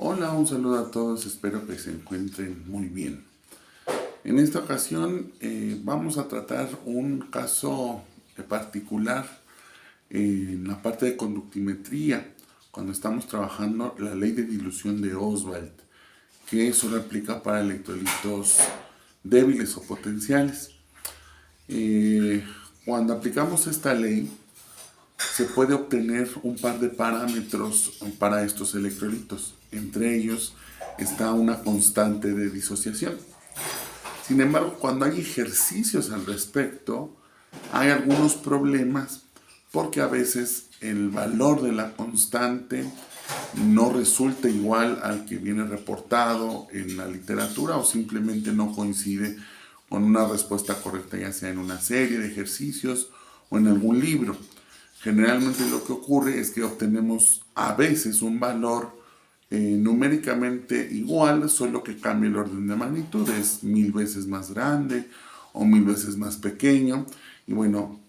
Hola, un saludo a todos, espero que se encuentren muy bien. En esta ocasión vamos a tratar un caso particular en la parte de conductimetría, cuando estamos trabajando la ley de dilución de Oswald, que solo aplica para electrolitos débiles o potenciales. Eh, Cuando aplicamos esta ley, se puede obtener un par de parámetros para estos electrolitos. Entre ellos está una constante de disociación. Sin embargo, cuando hay ejercicios al respecto, hay algunos problemas porque a veces el valor de la constante no resulta igual al que viene reportado en la literatura o simplemente no coincide con una respuesta correcta, ya sea en una serie de ejercicios o en algún libro. Generalmente lo que ocurre es que obtenemos a veces un valor numéricamente igual, solo que cambia el orden de magnitud, es 1000 veces más grande o 1000 veces más pequeño. Y bueno,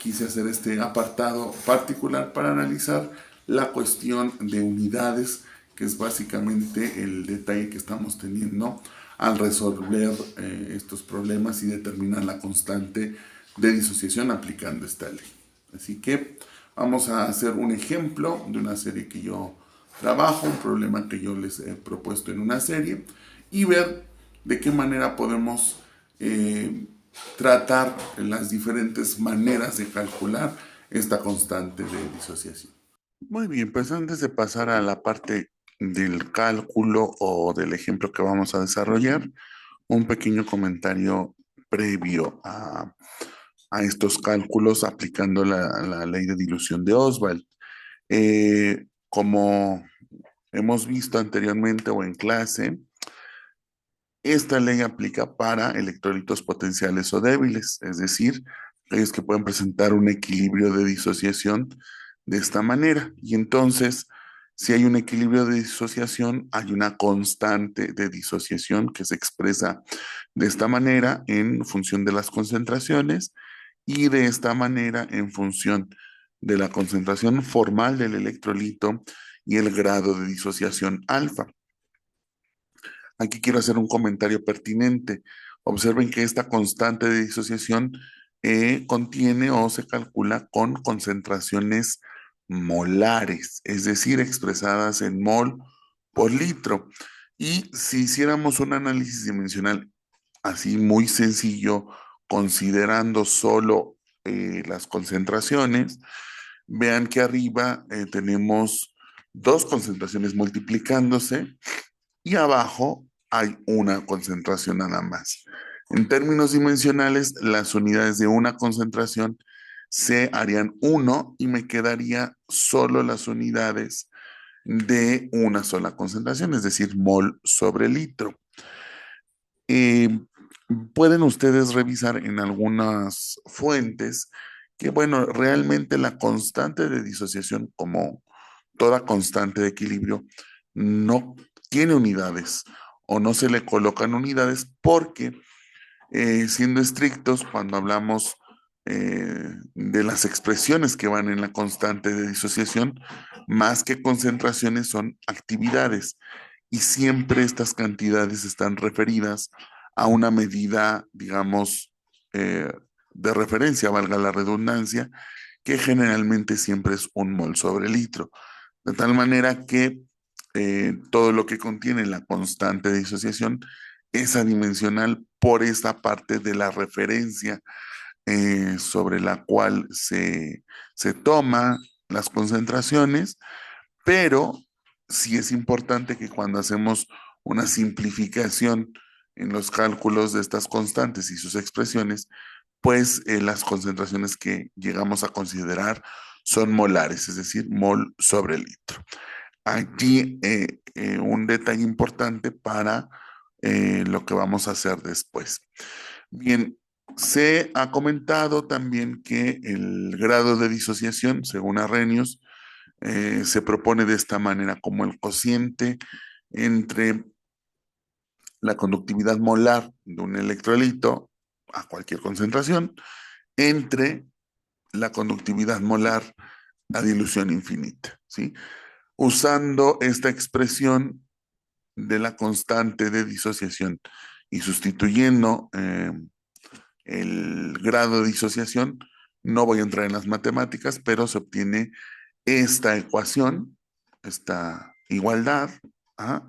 quise hacer este apartado particular para analizar la cuestión de unidades, que es básicamente el detalle que estamos teniendo al resolver estos problemas y determinar la constante de disociación aplicando esta ley. Así que vamos a hacer un ejemplo de una serie que yo trabajo, un problema que yo les he propuesto en una serie y ver de qué manera podemos tratar las diferentes maneras de calcular esta constante de disociación. Muy bien, pues antes de pasar a la parte del cálculo o del ejemplo que vamos a desarrollar, un pequeño comentario previo a estos cálculos aplicando la ley de dilución de Oswald. Como hemos visto anteriormente o en clase, esta ley aplica para electrolitos potenciales o débiles, es decir, aquellos que pueden presentar un equilibrio de disociación de esta manera. Y entonces, si hay un equilibrio de disociación, hay una constante de disociación que se expresa de esta manera en función de las concentraciones y de esta manera en función de la concentración formal del electrolito y el grado de disociación alfa. Aquí quiero hacer un comentario pertinente. Observen que esta constante de disociación contiene o se calcula con concentraciones molares, es decir, expresadas en mol por litro. Y si hiciéramos un análisis dimensional así muy sencillo, considerando solo las concentraciones, vean que arriba tenemos dos concentraciones multiplicándose y abajo hay una concentración nada más. En términos dimensionales, las unidades de una concentración se harían uno y me quedaría solo las unidades de una sola concentración, es decir, mol sobre litro. Eh, Pueden ustedes revisar en algunas fuentes que, bueno, realmente la constante de disociación, como toda constante de equilibrio, no tiene unidades o no se le colocan unidades porque, siendo estrictos, cuando hablamos de las expresiones que van en la constante de disociación, más que concentraciones son actividades y siempre estas cantidades están referidas a una medida, digamos, eh, de referencia, valga la redundancia, que generalmente siempre es un mol sobre litro. De tal manera que todo lo que contiene la constante de disociación es adimensional por esta parte de la referencia sobre la cual se toma las concentraciones, pero sí es importante que cuando hacemos una simplificación en los cálculos de estas constantes y sus expresiones, pues las concentraciones que llegamos a considerar son molares, es decir, mol sobre litro. Aquí un detalle importante para lo que vamos a hacer después. Bien, se ha comentado también que el grado de disociación, según Arrhenius, se propone de esta manera como el cociente entre la conductividad molar de un electrolito a cualquier concentración entre la conductividad molar a dilución infinita, ¿sí? usando esta expresión de la constante de disociación y sustituyendo el grado de disociación. No voy a entrar en las matemáticas, pero se obtiene esta ecuación, esta igualdad, ¿ah?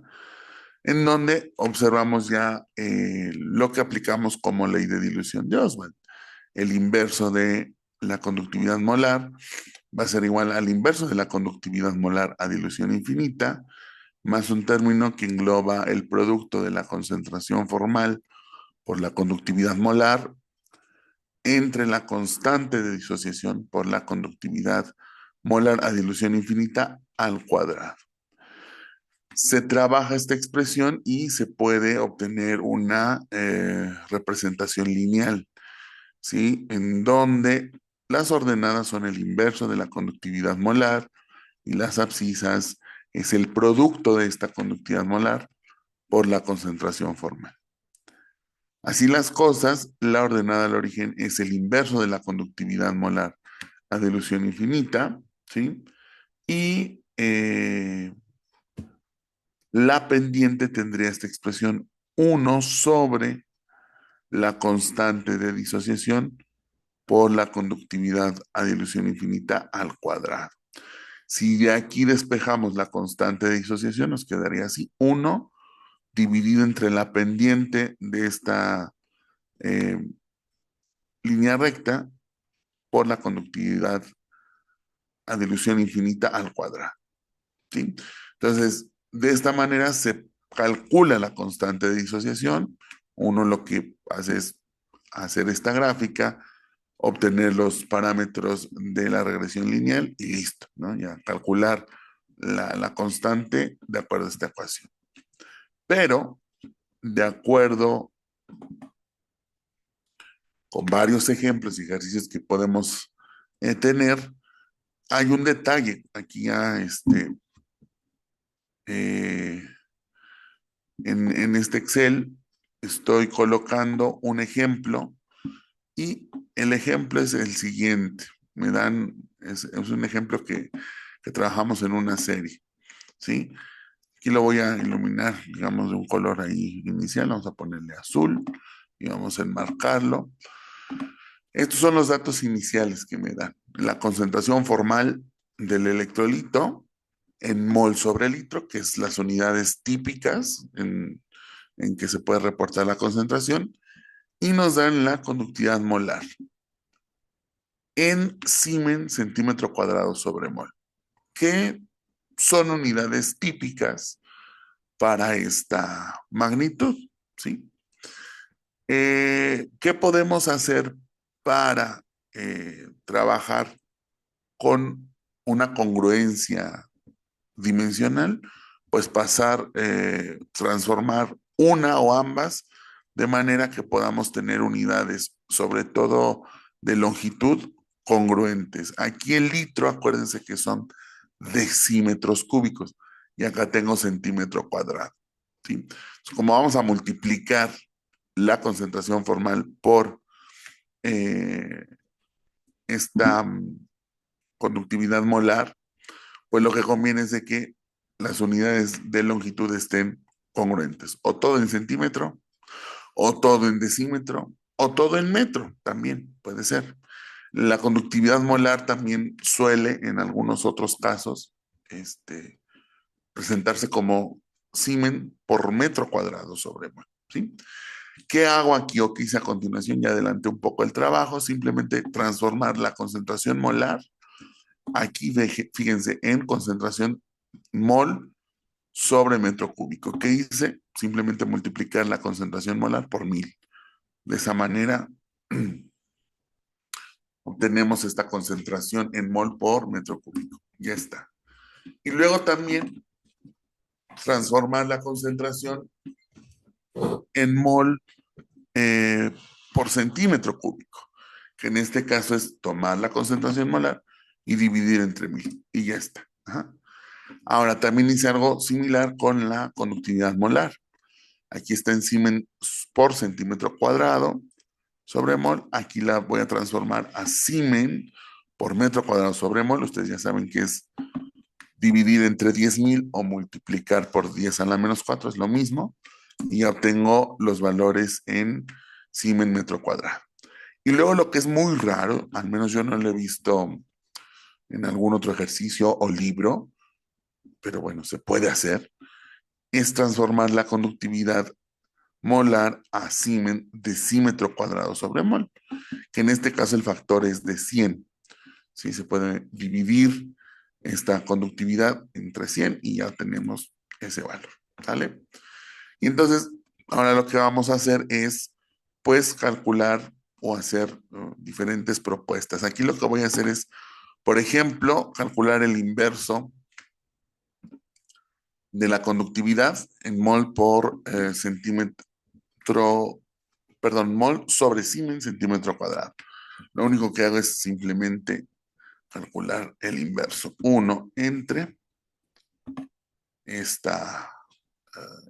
En donde observamos ya lo que aplicamos como ley de dilución de Oswald. El inverso de la conductividad molar va a ser igual al inverso de la conductividad molar a dilución infinita, más un término que engloba el producto de la concentración formal por la conductividad molar entre la constante de disociación por la conductividad molar a dilución infinita al cuadrado. Se trabaja esta expresión y se puede obtener una representación lineal, ¿sí? En donde las ordenadas son el inverso de la conductividad molar y las abscisas es el producto de esta conductividad molar por la concentración formal. Así las cosas, la ordenada al origen es el inverso de la conductividad molar a dilución infinita, ¿sí? Y la pendiente tendría esta expresión 1 sobre la constante de disociación por la conductividad a dilución infinita al cuadrado. Si de aquí despejamos la constante de disociación, nos quedaría así, 1 dividido entre la pendiente de esta eh, línea recta por la conductividad a dilución infinita al cuadrado, ¿sí? Entonces, de esta manera se calcula la constante de disociación. Uno lo que hace es hacer esta gráfica, obtener los parámetros de la regresión lineal y listo, ¿no? Ya calcular la constante de acuerdo a esta ecuación. Pero, de acuerdo con varios ejemplos y ejercicios que podemos tener, hay un detalle aquí eh, en este Excel. Estoy colocando un ejemplo y el ejemplo es el siguiente. Es un ejemplo que trabajamos en una serie, ¿sí? Aquí lo voy a iluminar, digamos, de un color ahí inicial. Vamos a ponerle azul y vamos a enmarcarlo. Estos son los datos iniciales que me dan. La concentración formal del electrolito en mol sobre litro, que es las unidades típicas en que se puede reportar la concentración, y nos dan la conductividad molar en Siemens centímetro cuadrado sobre mol, que son unidades típicas para esta magnitud, ¿sí? ¿Qué podemos hacer para trabajar con una congruencia dimensional? Pues transformar una o ambas de manera que podamos tener unidades, sobre todo de longitud, congruentes. Aquí el litro, acuérdense que son decímetros cúbicos y acá tengo centímetro cuadrado, ¿sí? Entonces, como vamos a multiplicar la concentración formal por eh, esta conductividad molar, pues lo que conviene es de que las unidades de longitud estén congruentes, o todo en centímetro, o todo en decímetro, o todo en metro, también puede ser. La conductividad molar también suele, en algunos otros casos, presentarse como Siemens por metro cuadrado sobre mol, ¿sí? ¿Qué hago aquí o qué hice a continuación? Ya adelanté un poco el trabajo, simplemente transformar la concentración molar, aquí fíjense, en concentración mol sobre metro cúbico. ¿Qué hice? Simplemente multiplicar la concentración molar por 1000. De esa manera obtenemos esta concentración en mol por metro cúbico. Ya está. Y luego también transformar la concentración en mol eh, por centímetro cúbico, que en este caso es tomar la concentración molar y dividir entre 1000. Y ya está. Ajá. Ahora también hice algo similar con la conductividad molar. Aquí está en Siemens por centímetro cuadrado sobre mol. Aquí la voy a transformar a Siemens por metro cuadrado sobre mol. Ustedes ya saben que es dividir entre 10.000 o multiplicar por 10 a la menos 4 es lo mismo, y obtengo los valores en Siemens metro cuadrado. Y luego lo que es muy raro, al menos yo no lo he visto en algún otro ejercicio o libro, pero bueno, se puede hacer, es transformar la conductividad molar a Siemens decímetro cuadrado sobre mol, que en este caso el factor es de 100. ¿Sí? Se puede dividir esta conductividad entre 100 y ya tenemos ese valor. ¿Sale? Y entonces, ahora lo que vamos a hacer es, pues, calcular o hacer diferentes propuestas. Aquí lo que voy a hacer es, por ejemplo, calcular el inverso de la conductividad en mol por centímetro, perdón, mol sobre Siemens centímetro cuadrado. Lo único que hago es simplemente calcular el inverso. 1 entre esta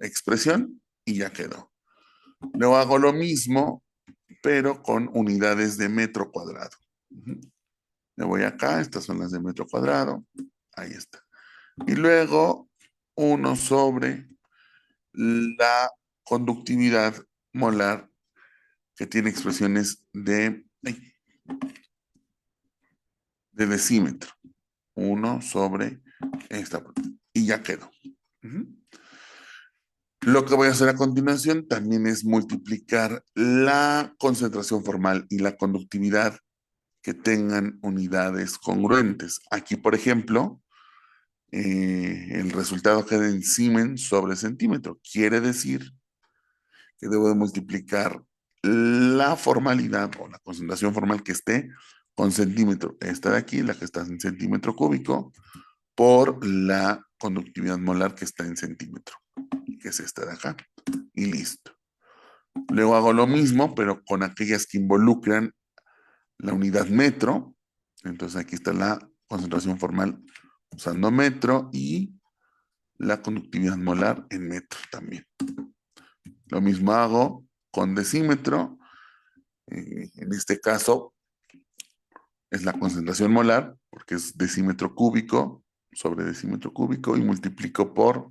expresión y ya quedó. Luego hago lo mismo, pero con unidades de metro cuadrado. Me voy acá, estas son las de metro cuadrado. Ahí está. Y luego 1 sobre la conductividad molar que tiene expresiones de decímetro. 1 sobre esta. Y ya quedó. Lo que voy a hacer a continuación también es multiplicar la concentración formal y la conductividad que tengan unidades congruentes. Aquí, por ejemplo, el resultado queda en Siemens sobre centímetro. Quiere decir que debo de multiplicar la formalidad o la concentración formal que esté con centímetro. Esta de aquí, la que está en centímetro cúbico, por la conductividad molar que está en centímetro, que es esta de acá. Y listo. Luego hago lo mismo, pero con aquellas que involucran la unidad metro. Entonces aquí está la concentración formal usando metro y la conductividad molar en metro también. Lo mismo hago con decímetro. En este caso es la concentración molar, porque es decímetro cúbico sobre decímetro cúbico y multiplico por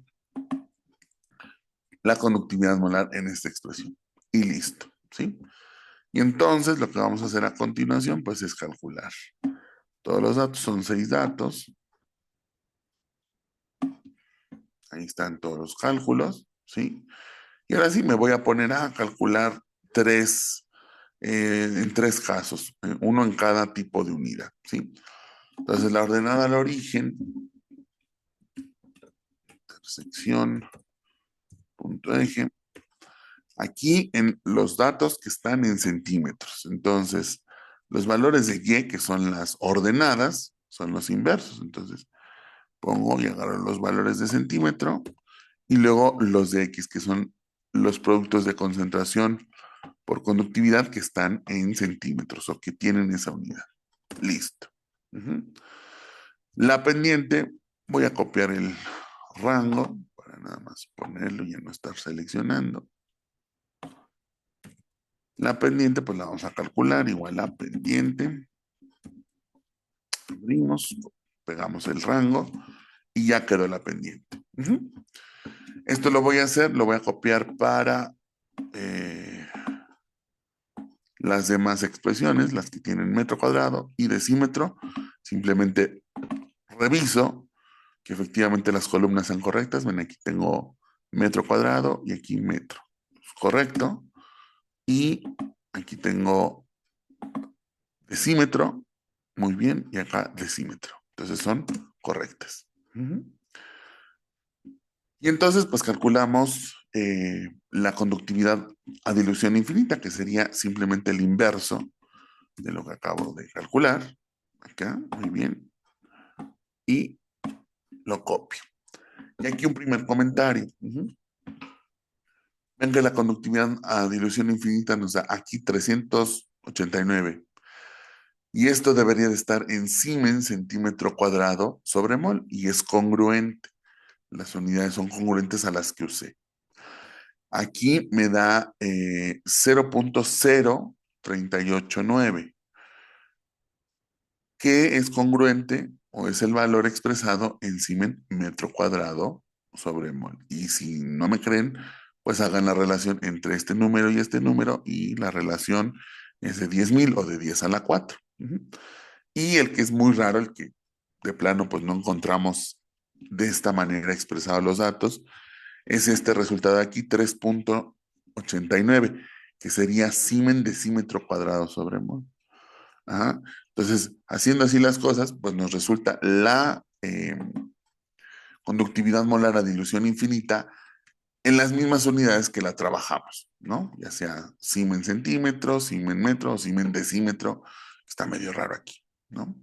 la conductividad molar en esta expresión. Y listo, ¿sí? Y entonces lo que vamos a hacer a continuación pues es calcular. Todos los datos son 6 datos. Ahí están todos los cálculos, ¿sí? Y ahora sí me voy a poner a calcular en tres casos, uno en cada tipo de unidad, ¿sí? Entonces la ordenada al origen, intersección, punto eje, aquí en los datos que están en centímetros. Entonces, los valores de y, que son las ordenadas, son los inversos. Entonces, pongo y agarro los valores de centímetro y luego los de x, que son los productos de concentración por conductividad que están en centímetros o que tienen esa unidad. Listo. La pendiente, voy a copiar el rango para nada más ponerlo y ya no estar seleccionando. La pendiente, pues la vamos a calcular, igual a pendiente. Abrimos, pegamos el rango y ya quedó la pendiente. Esto lo voy a hacer, lo voy a copiar para las demás expresiones, las que tienen metro cuadrado y decímetro. Simplemente reviso que efectivamente las columnas sean correctas. Ven, aquí tengo metro cuadrado y aquí metro. Correcto. Y aquí tengo decímetro. Muy bien. Y acá decímetro. Entonces son correctas. Y entonces pues calculamos la conductividad a dilución infinita, que sería simplemente el inverso de lo que acabo de calcular. Acá, muy bien. Y lo copio. Y aquí un primer comentario. Ven que la conductividad a dilución infinita nos da aquí 389. Y esto debería de estar en Siemens centímetro cuadrado sobre mol. Y es congruente. Las unidades son congruentes a las que usé. Aquí me da 0.0389, que es congruente o es el valor expresado en Siemens metro cuadrado sobre mol. Y si no me creen, pues hagan la relación entre este número y la relación es de 10.000 o de 10 a la 4. Y el que es muy raro, el que de plano pues no encontramos de esta manera expresados los datos, es este resultado de aquí, 3.89, que sería Siemens decímetro cuadrado sobre mol. Ajá. Entonces, haciendo así las cosas, pues nos resulta la conductividad molar a dilución infinita en las mismas unidades que la trabajamos, ¿no? Ya sea Siemens centímetro, Siemens metro o Siemens decímetro. Está medio raro aquí, ¿no?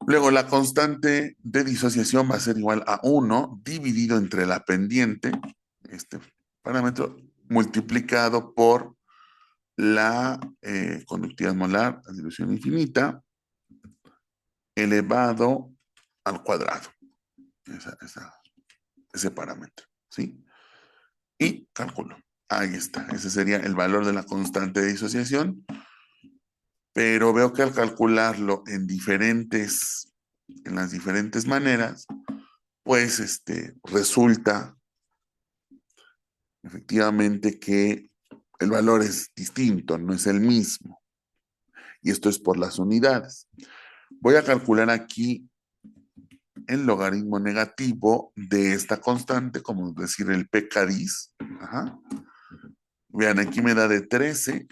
Luego, la constante de disociación va a ser igual a 1 dividido entre la pendiente, este parámetro, multiplicado por la conductividad molar a dilución infinita, elevado al cuadrado. Ese parámetro, ¿sí? Y cálculo. Ahí está. Ese sería el valor de la constante de disociación. Pero veo que al calcularlo en las diferentes maneras, pues resulta efectivamente que el valor es distinto, no es el mismo. Y esto es por las unidades. Voy a calcular aquí el logaritmo negativo de esta constante, como decir el pKdis. Ajá. Vean, aquí me da de 13,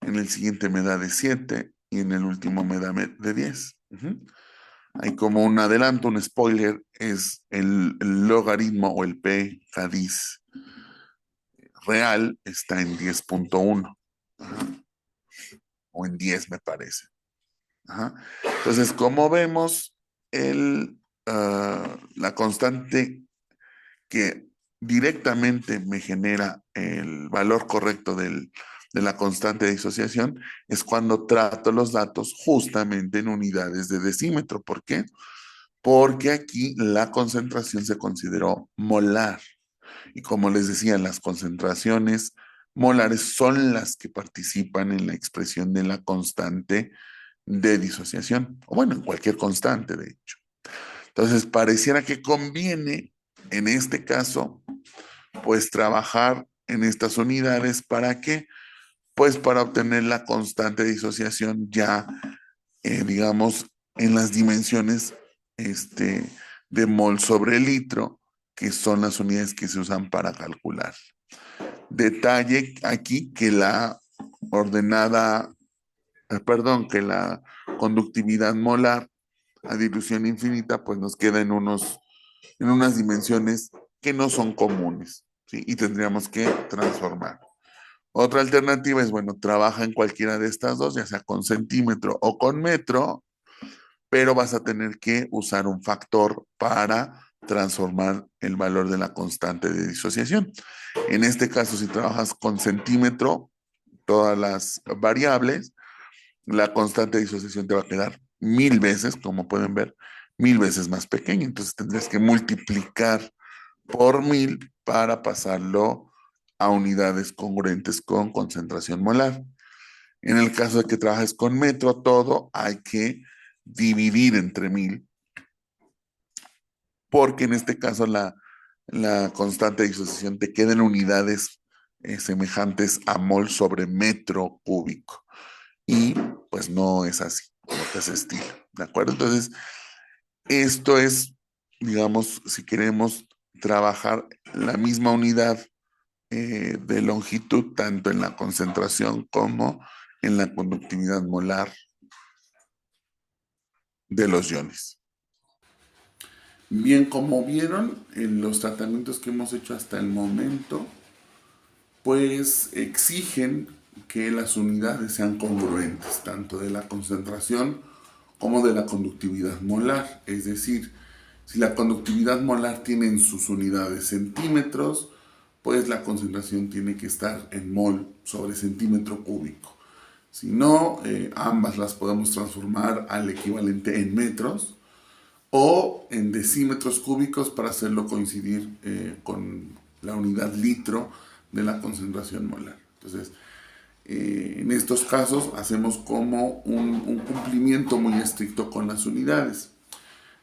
en el siguiente me da de 7 y en el último me da de 10. Hay como un adelanto, un spoiler, es el logaritmo o el pKdis real está en 10.1 o en 10 me parece. Ajá. Entonces, como vemos, la constante que directamente me genera el valor correcto de la constante de disociación es cuando trato los datos justamente en unidades de decímetro. ¿Por qué? Porque aquí la concentración se consideró molar. Y como les decía, las concentraciones molares son las que participan en la expresión de la constante de disociación, o bueno, en cualquier constante, de hecho. Entonces, pareciera que conviene, en este caso, pues trabajar en estas unidades. ¿Para qué? Pues para obtener la constante de disociación ya, digamos, en las dimensiones de mol sobre litro, que son las unidades que se usan para calcular. Detalle aquí que la ordenada, que la conductividad molar a dilución infinita, pues nos queda en unas dimensiones que no son comunes, ¿sí? Y tendríamos que transformar. Otra alternativa es, bueno, trabaja en cualquiera de estas dos, ya sea con centímetro o con metro, pero vas a tener que usar un factor para transformar el valor de la constante de disociación. En este caso, si trabajas con centímetro, todas las variables, la constante de disociación te va a quedar 1000 veces, como pueden ver, 1000 veces más pequeña. Entonces tendrías que multiplicar por 1000 para pasarlo a unidades congruentes con concentración molar. En el caso de que trabajes con metro, todo hay que dividir entre 1000, porque en este caso la constante de disociación te queda en unidades semejantes a mol sobre metro cúbico. Y pues no es así, como que se estila, ¿de acuerdo? Entonces, esto es, digamos, si queremos trabajar la misma unidad de longitud, tanto en la concentración como en la conductividad molar de los iones. Bien, como vieron, en los tratamientos que hemos hecho hasta el momento, pues exigen que las unidades sean congruentes, tanto de la concentración como de la conductividad molar. Es decir, si la conductividad molar tiene en sus unidades centímetros, pues la concentración tiene que estar en mol sobre centímetro cúbico. Si no, ambas las podemos transformar al equivalente en metros o en decímetros cúbicos para hacerlo coincidir con la unidad litro de la concentración molar. Entonces, En estos casos hacemos como un cumplimiento muy estricto con las unidades.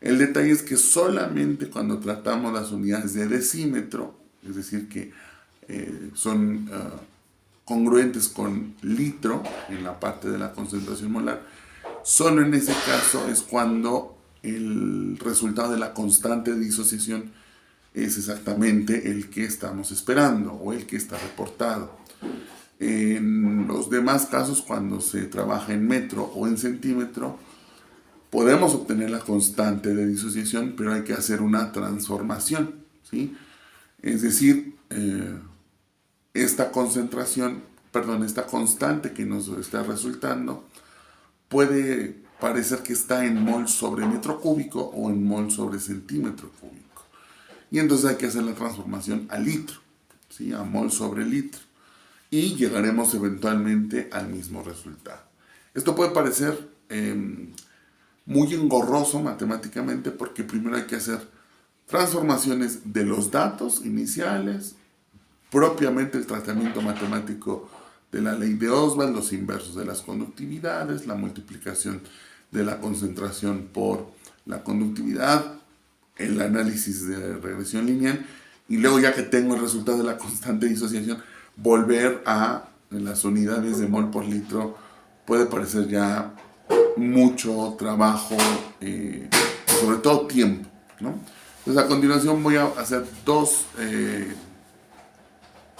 El detalle es que solamente cuando tratamos las unidades de decímetro, es decir, que son congruentes con litro en la parte de la concentración molar, solo en ese caso es cuando el resultado de la constante de disociación es exactamente el que estamos esperando o el que está reportado. En los demás casos, cuando se trabaja en metro o en centímetro, podemos obtener la constante de disociación, pero hay que hacer una transformación, ¿sí? Es decir, esta concentración, perdón, esta constante que nos está resultando puede parecer que está en mol sobre metro cúbico o en mol sobre centímetro cúbico. Y entonces hay que hacer la transformación a litro, ¿sí? A mol sobre litro. Y llegaremos eventualmente al mismo resultado. Esto puede parecer muy engorroso matemáticamente porque primero hay que hacer transformaciones de los datos iniciales, propiamente el tratamiento matemático de la ley de Oswald, los inversos de las conductividades, la multiplicación de la concentración por la conductividad, el análisis de regresión lineal, y luego ya que tengo el resultado de la constante de disociación, volver a las unidades de mol por litro puede parecer ya mucho trabajo, sobre todo tiempo, ¿no? Entonces a continuación voy a hacer dos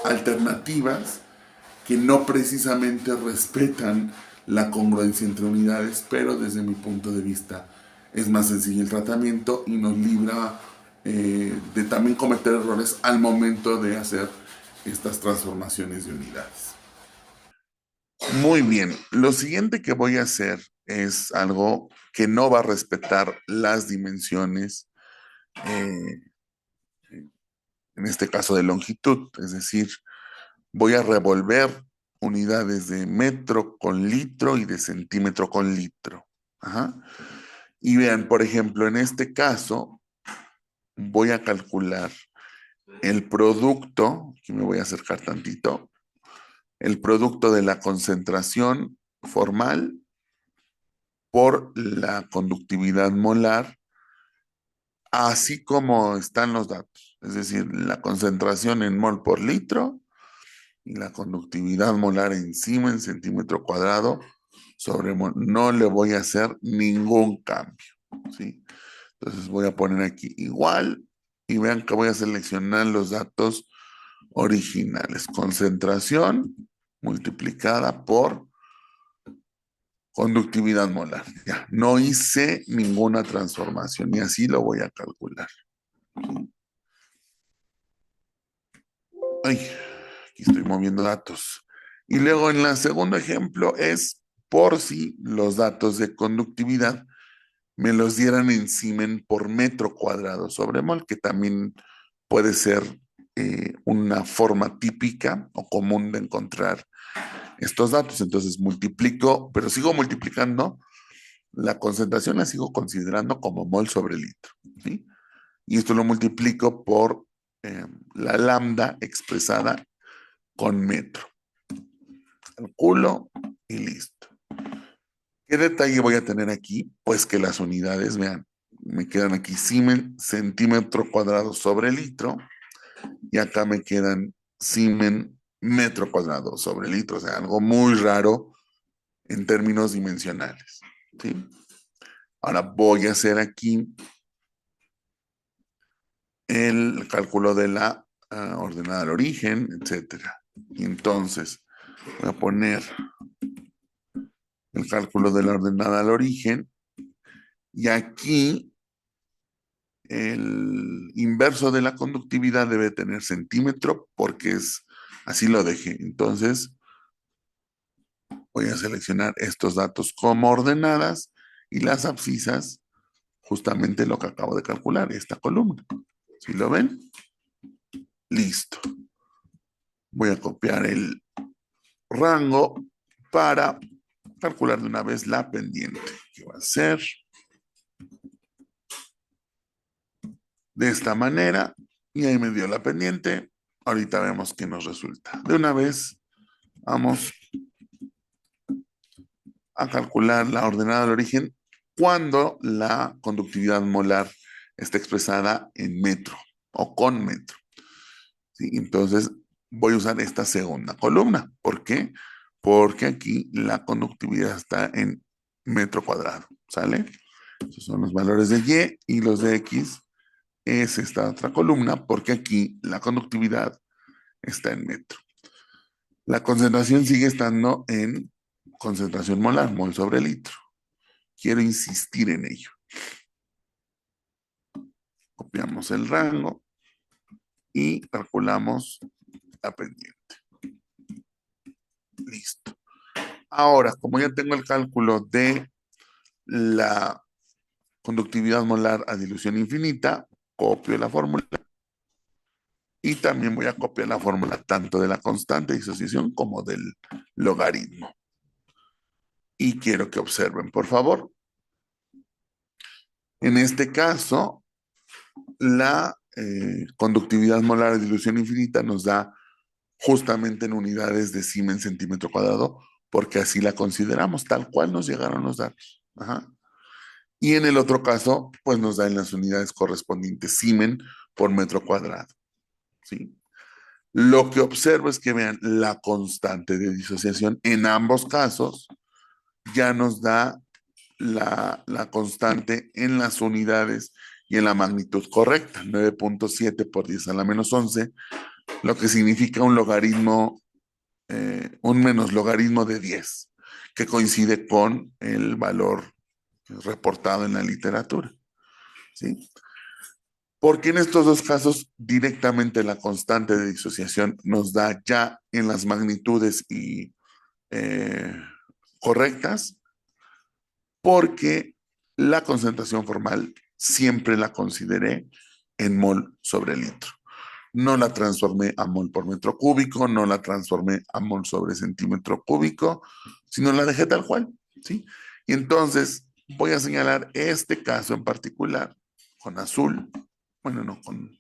alternativas que no precisamente respetan la congruencia entre unidades, pero desde mi punto de vista es más sencillo el tratamiento y nos libra de también cometer errores al momento de hacer estas transformaciones de unidades. Muy bien, lo siguiente que voy a hacer es algo que no va a respetar las dimensiones, eh, en este caso de longitud, es decir, voy a revolver unidades de metro con litro y de centímetro con litro. Ajá. Y vean, por ejemplo, en este caso voy a calcular el producto, aquí me voy a acercar tantito, el producto de la concentración formal por la conductividad molar, así como están los datos. Es decir, la concentración en mol por litro y la conductividad molar encima en centímetro cuadrado sobre mol. No le voy a hacer ningún cambio, ¿sí? Entonces voy a poner aquí igual y vean que voy a seleccionar los datos originales. Concentración multiplicada por conductividad molar. Ya, no hice ninguna transformación y así lo voy a calcular. Ay, aquí estoy moviendo datos. Y luego en el segundo ejemplo es por si los datos de conductividad me los dieran en Siemens por metro cuadrado sobre mol, que también puede ser una forma típica o común de encontrar estos datos. Entonces multiplico, pero sigo multiplicando, la concentración la sigo considerando como mol sobre litro, ¿sí? Y esto lo multiplico por la lambda expresada con metro. Calculo y listo. ¿Qué detalle voy a tener aquí? Pues que las unidades, vean, me quedan aquí Siemens centímetro cuadrado sobre litro y acá me quedan Siemens metro cuadrado sobre litro, o sea, algo muy raro en términos dimensionales, ¿sí? Ahora voy a hacer aquí el cálculo de la ordenada al origen, etcétera. Y entonces voy a poner el cálculo de la ordenada al origen y aquí el inverso de la conductividad debe tener centímetro porque es así lo dejé. Entonces voy a seleccionar estos datos como ordenadas y las abscisas, justamente lo que acabo de calcular, esta columna. ¿Sí lo ven? Listo. Voy a copiar el rango para calcular de una vez la pendiente, que va a ser de esta manera. Y ahí me dio la pendiente. Ahorita vemos qué nos resulta. De una vez, vamos a calcular la ordenada del origen cuando la conductividad molar está expresada en metro o con metro. ¿Sí? Entonces voy a usar esta segunda columna. ¿Por qué? Porque aquí la conductividad está en metro cuadrado. ¿Sale? Esos son los valores de Y y los de X es esta otra columna porque aquí la conductividad está en metro. La concentración sigue estando en concentración molar, mol sobre litro. Quiero insistir en ello. Copiamos el rango y calculamos la pendiente. Listo. Ahora, como ya tengo el cálculo de la conductividad molar a dilución infinita, copio la fórmula y también voy a copiar la fórmula tanto de la constante de disociación como del logaritmo. Y quiero que observen, por favor. En este caso, la conductividad molar a dilución infinita nos da justamente en unidades de Siemens centímetro cuadrado, porque así la consideramos, tal cual nos llegaron los datos. Ajá. Y en el otro caso, pues nos da en las unidades correspondientes Siemens por metro cuadrado. ¿Sí? Lo que observo es que vean la constante de disociación en ambos casos ya nos da la constante en las unidades y en la magnitud correcta, 9.7 por 10 a la menos 11, lo que significa un logaritmo, un menos logaritmo de 10, que coincide con el valor reportado en la literatura. ¿Sí? Porque en estos dos casos directamente la constante de disociación nos da ya en las magnitudes y correctas, porque la concentración formal siempre la consideré en mol sobre litro. No la transformé a mol por metro cúbico, no la transformé a mol sobre centímetro cúbico, sino la dejé tal cual, ¿sí? Y entonces voy a señalar este caso en particular con azul, bueno, no, con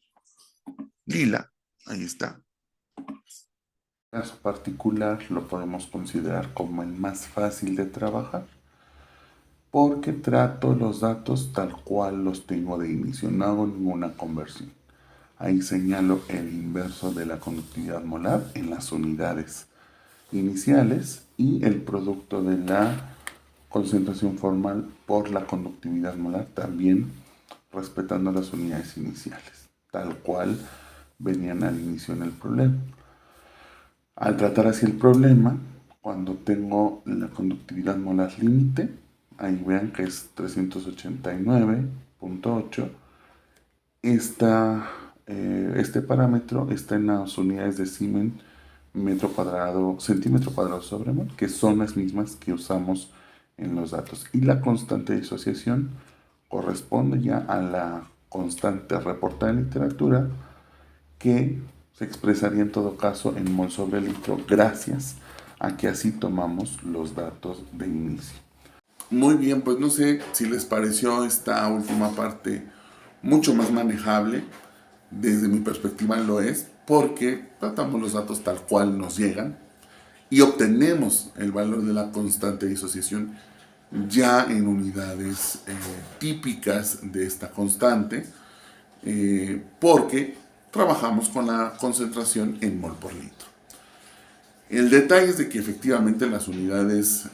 lila, ahí está. El caso particular lo podemos considerar como el más fácil de trabajar, porque trato los datos tal cual los tengo de inicio, no hago ninguna conversión. Ahí señalo el inverso de la conductividad molar en las unidades iniciales y el producto de la concentración formal por la conductividad molar también respetando las unidades iniciales, tal cual venían al inicio en el problema. Al tratar así el problema, cuando tengo la conductividad molar límite, ahí vean que es 389.8, este parámetro está en las unidades de Siemens metro cuadrado, centímetro cuadrado sobre mol, que son las mismas que usamos en los datos. Y la constante de disociación corresponde ya a la constante reportada en literatura, que se expresaría en todo caso en mol sobre litro, gracias a que así tomamos los datos de inicio. Muy bien, pues no sé si les pareció esta última parte mucho más manejable. Desde mi perspectiva lo es, porque tratamos los datos tal cual nos llegan y obtenemos el valor de la constante de disociación ya en unidades típicas de esta constante, porque trabajamos con la concentración en mol por litro. El detalle es de que efectivamente las unidades,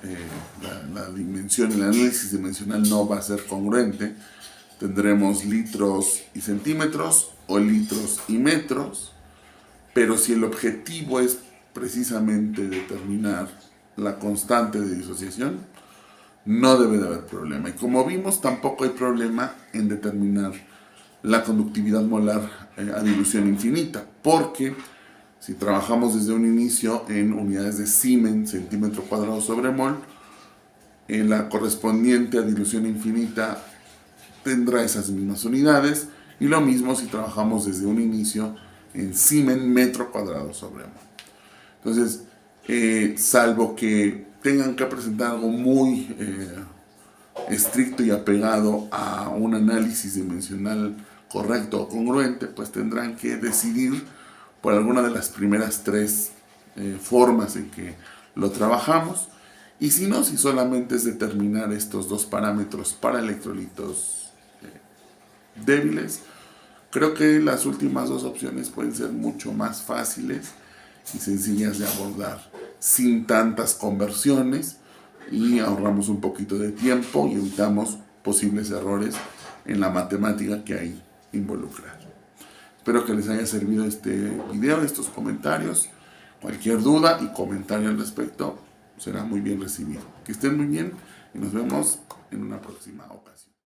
la dimensión, el análisis dimensional no va a ser congruente. Tendremos litros y centímetros o litros y metros, pero si el objetivo es precisamente determinar la constante de disociación, no debe de haber problema. Y como vimos, tampoco hay problema en determinar la conductividad molar a dilución infinita, porque si trabajamos desde un inicio en unidades de Siemens, centímetro cuadrado sobre mol, la correspondiente a dilución infinita tendrá esas mismas unidades, y lo mismo si trabajamos desde un inicio en Siemens metro cuadrado sobre mol. Entonces, salvo que tengan que presentar algo muy estricto y apegado a un análisis dimensional correcto o congruente, pues tendrán que decidir por alguna de las primeras tres formas en que lo trabajamos, Y si no, si solamente es determinar estos dos parámetros para electrolitos débiles, creo que las últimas dos opciones pueden ser mucho más fáciles y sencillas de abordar sin tantas conversiones, y ahorramos un poquito de tiempo y evitamos posibles errores en la matemática que hay involucrada. Espero que les haya servido este video, estos comentarios. Cualquier duda y comentario al respecto será muy bien recibido. Que estén muy bien y nos vemos en una próxima ocasión.